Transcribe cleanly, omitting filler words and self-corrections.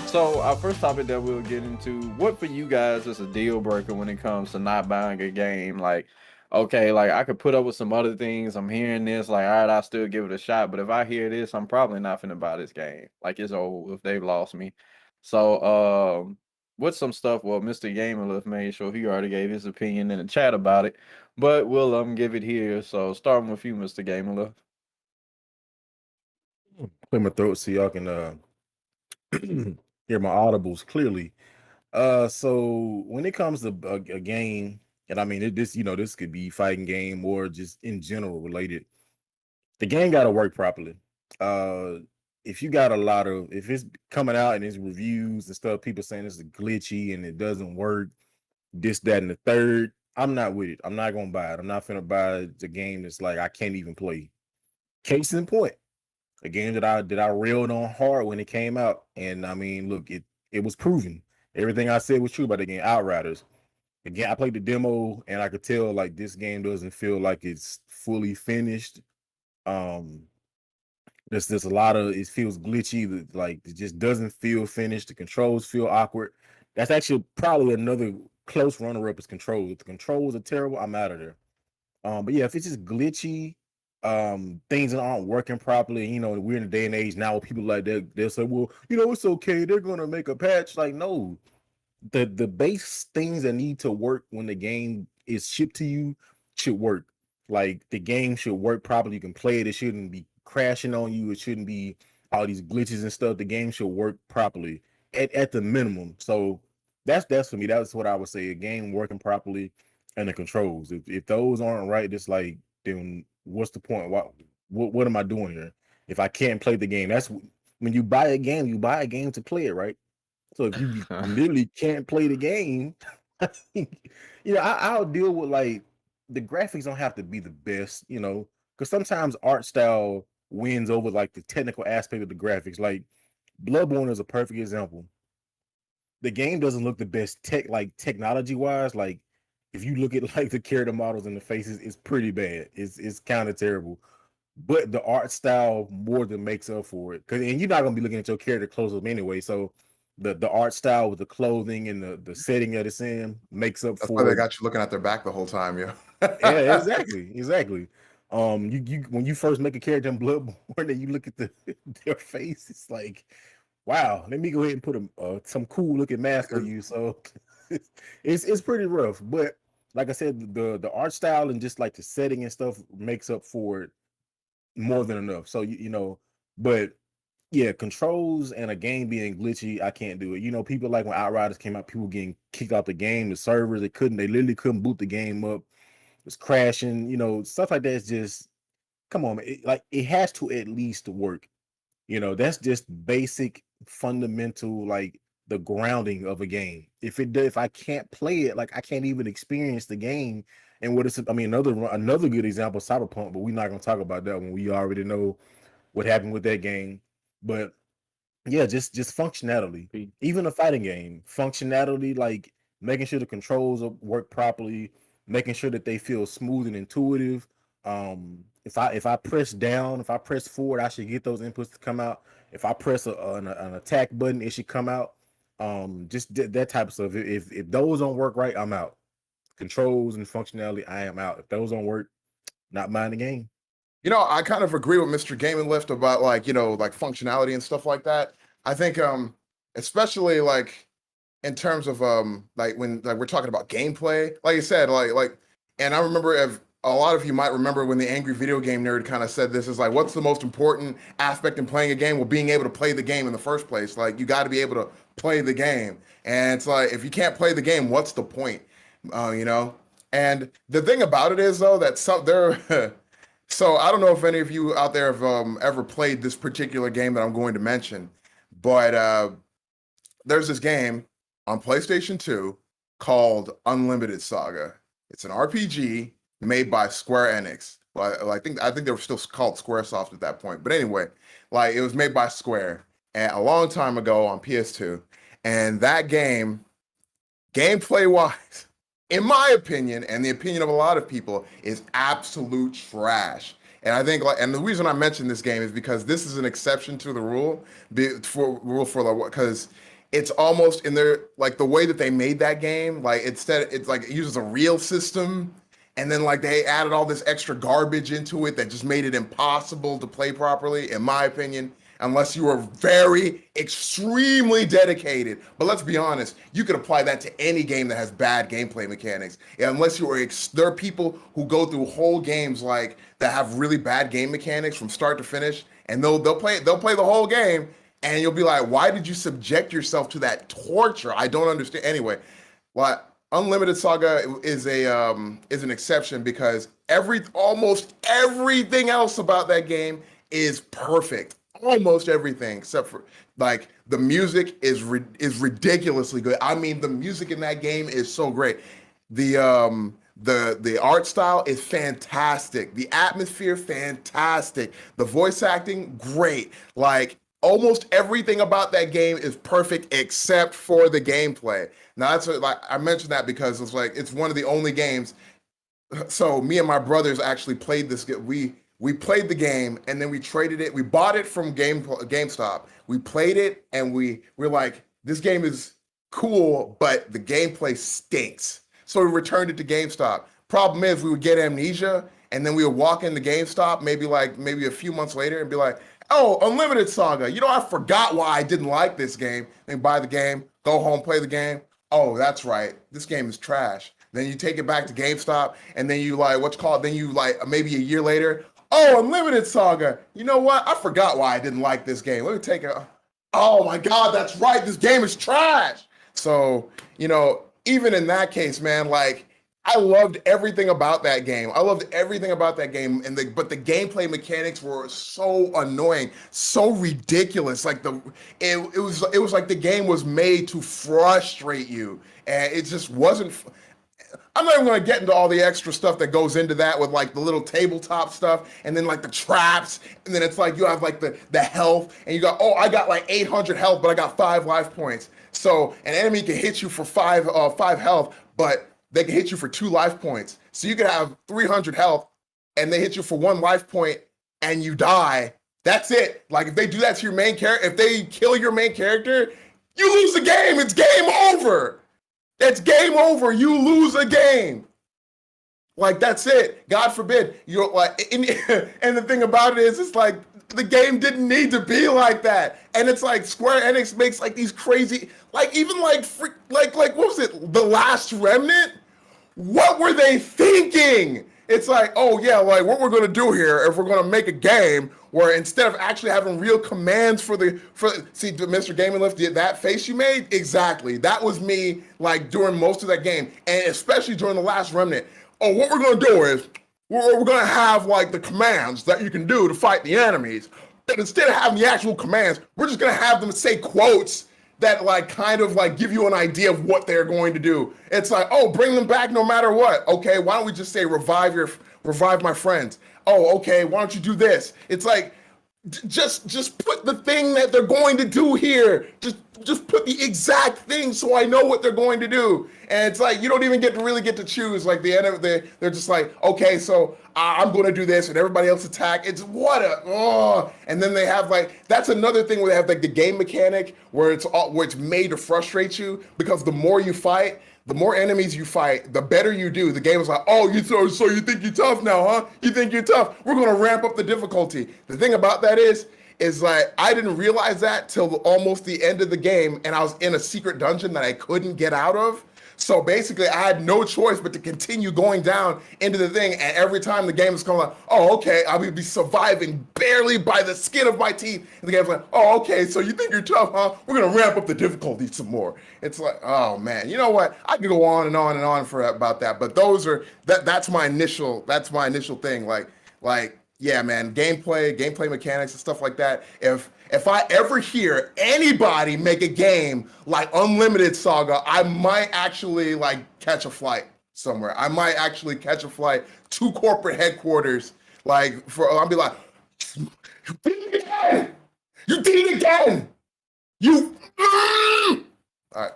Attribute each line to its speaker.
Speaker 1: So our first topic that we'll get into, what for you guys is a deal breaker when it comes to not buying a game? Like, okay, like I could put up with some other things. I'm hearing this, like, all right, I'll still give it a shot. But if I hear this, I'm probably not finna buy this game. Like it's old if they've lost me. So what's some stuff? Well, Mr. Gamerlift made sure he already gave his opinion in the chat about it. But we'll give it here. So starting with you, Mr. Gamerlift.
Speaker 2: Clear my throat so y'all can hear my audibles clearly. So when it comes to a game, and I mean this, this could be fighting game or just in general related. The game got to work properly. Uh, if you got if it's coming out and it's reviews and stuff, people saying it's glitchy and it doesn't work, this, that, and the third, I'm not with it. I'm not gonna buy it. I'm not gonna buy the game that's like I can't even play. Case in point, a game that I railed on hard when it came out, and I mean, look, it was proven. Everything I said was true about the game. Outriders. Again, I played the demo, and I could tell like this game doesn't feel like it's fully finished. Um, there's a lot of it feels glitchy. Like it just doesn't feel finished. The controls feel awkward. That's actually probably another close runner up is controls. If the controls are terrible, I'm out of there. But yeah, if it's just glitchy, things that aren't working properly, we're in a day and age now where people like that they'll say, well, it's okay, they're gonna make a patch. Like, no, the base things that need to work when the game is shipped to you should work. Like the game should work properly. You can play it, it shouldn't be crashing on you, it shouldn't be all these glitches and stuff. The game should work properly at the minimum. So that's for me. That's what I would say. A game working properly and the controls. If those aren't right, it's like then what's the point? What am I doing here? If I can't play the game, that's when you buy a game, you buy a game to play it, right? So if you literally can't play the game, I think, I'll deal with like the graphics don't have to be the best, because sometimes art style wins over like the technical aspect of the graphics. Like Bloodborne is a perfect example. The game doesn't look the best like technology wise. Like if you look at like the character models and the faces, it's pretty bad. It's kind of terrible. But the art style more than makes up for it. And you're not gonna be looking at your character close up anyway. So the art style with the clothing and the setting that it's in makes up
Speaker 3: That's why they
Speaker 2: for it.
Speaker 3: got you looking at their back the whole time, yeah.
Speaker 2: Yeah, exactly. You when you first make a character in Bloodborne, and you look at their face, it's like, wow. Let me go ahead and put some cool looking mask on you. So it's pretty rough, but like I said, the art style and just like the setting and stuff makes up for it more than enough. So but yeah, controls and a game being glitchy, I can't do it. People like when Outriders came out, people getting kicked out the game, the servers, they literally couldn't boot the game up. It was crashing, stuff like that is just come on, man. It has to at least work. That's just basic fundamental, like the grounding of a game. If I can't play it, like I can't even experience the game. And what is I mean, another good example, Cyberpunk, but we're not gonna talk about that one. We already know what happened with that game. But yeah, just functionality. Even a fighting game, functionality, like making sure the controls work properly, making sure that they feel smooth and intuitive. If I press down, if I press forward, I should get those inputs to come out. If I press an attack button, it should come out. Just that type of stuff. If those don't work right, I'm out. Controls and functionality, I am out. If those don't work, not buying the game.
Speaker 3: I kind of agree with Mr. Game and Lift about like functionality and stuff like that. I think especially like in terms of like when like we're talking about gameplay, like you said, like and I remember if a lot of you might remember when the angry video game nerd kind of said this is like what's the most important aspect in playing a game? Well, being able to play the game in the first place. Like you got to be able to play the game. And it's like if you can't play the game, what's the point? You know? And the thing about it is though that some there so I don't know if any of you out there have ever played this particular game that I'm going to mention, but there's this game on PlayStation 2 called Unlimited Saga. It's an RPG made by Square Enix. Well, I think they were still called SquareSoft at that point. But anyway, like it was made by Square and a long time ago on PS2. And that game, gameplay wise, in my opinion, and the opinion of a lot of people, is absolute trash. And I think and the reason I mentioned this game is because this is an exception to the rule, because it's almost in their like the way that they made that game. Like instead, it's like it uses a real system, and then like they added all this extra garbage into it that just made it impossible to play properly, in my opinion, unless you are very extremely dedicated. But let's be honest, you could apply that to any game that has bad gameplay mechanics. Unless you are, there are people who go through whole games like that have really bad game mechanics from start to finish, and they'll play the whole game, and you'll be like, why did you subject yourself to that torture? I don't understand. Anyway, well, Unlimited Saga is an exception because almost everything else about that game is perfect. Almost everything except for like the music is ridiculously good. I mean, the music in that game is so great. The art style is fantastic. The atmosphere, fantastic. The voice acting, great. Like almost everything about that game is perfect except for the gameplay. Now that's like I mentioned that because it's one of the only games. So me and my brothers actually played this. We played the game and then we traded it. We bought it from GameStop. We played it and we're like, this game is cool, but the gameplay stinks. So we returned it to GameStop. Problem is we would get amnesia and then we would walk into GameStop maybe a few months later and be like, oh, Unlimited Saga. I forgot why I didn't like this game. Then buy the game, go home, play the game. Oh, that's right. This game is trash. Then you take it back to GameStop and then you maybe a year later, oh, Unlimited Saga. You know what? I forgot why I didn't like this game. Let me take it. Oh my God, that's right. This game is trash. So, even in that case, man, like I loved everything about that game. But the gameplay mechanics were so annoying, so ridiculous. Like it was like the game was made to frustrate you, and it just wasn't. I'm not even going to get into all the extra stuff that goes into that with like the little tabletop stuff and then like the traps. And then it's like you have like the health and you got, I got like 800 health, but I got 5 life points. So an enemy can hit you for 5 health, but they can hit you for 2 life points. So you can have 300 health and they hit you for 1 life point and you die. That's it. Like if they do that to your main character, if they kill your main character, you lose the game. It's game over. That's game over. You lose a game. Like that's it. God forbid. You're like, and the thing about it is, it's like the game didn't need to be like that. And it's like Square Enix makes like these crazy, like even like what was it? The Last Remnant? What were they thinking? It's like, oh yeah, like what we're gonna do here, if we're gonna make a game where instead of actually having real commands see, Mr. Gaming Lift, that face you made, exactly. That was me like during most of that game, and especially during the Last Remnant. Oh, what we're gonna do is we're gonna have like the commands that you can do to fight the enemies, but instead of having the actual commands, we're just gonna have them say quotes that like kind of like give you an idea of what they're going to do. It's like, oh, bring them back no matter what. Okay, why don't we just say revive my friends? Oh, okay, why don't you do this? It's like just put the thing that they're going to do here. Just put the exact thing so I know what they're going to do. And it's like you don't even really get to choose. Like the end of they're just like, okay, so I'm going to do this, and everybody else attack. It's and then they have like that's another thing where they have like the game mechanic where it's made to frustrate you because the more you fight, the more enemies you fight, the better you do. The game is like, oh, so you think you're tough now, huh? You think you're tough? We're going to ramp up the difficulty. The thing about that is like I didn't realize that till almost the end of the game, and I was in a secret dungeon that I couldn't get out of. So basically, I had no choice but to continue going down into the thing. And every time the game is going like, oh, okay, I will be surviving barely by the skin of my teeth. And the game's like, oh, okay, so you think you're tough, huh? We're going to ramp up the difficulty some more. It's like, oh, man, you know what? I could go on and on and on about that. But that's my initial thing. Like, yeah, man, gameplay mechanics and stuff like that. If I ever hear anybody make a game like Unlimited Saga, I might actually like catch a flight somewhere. I might actually catch a flight to corporate headquarters. I'll be like, you did it again! You did it again! All right.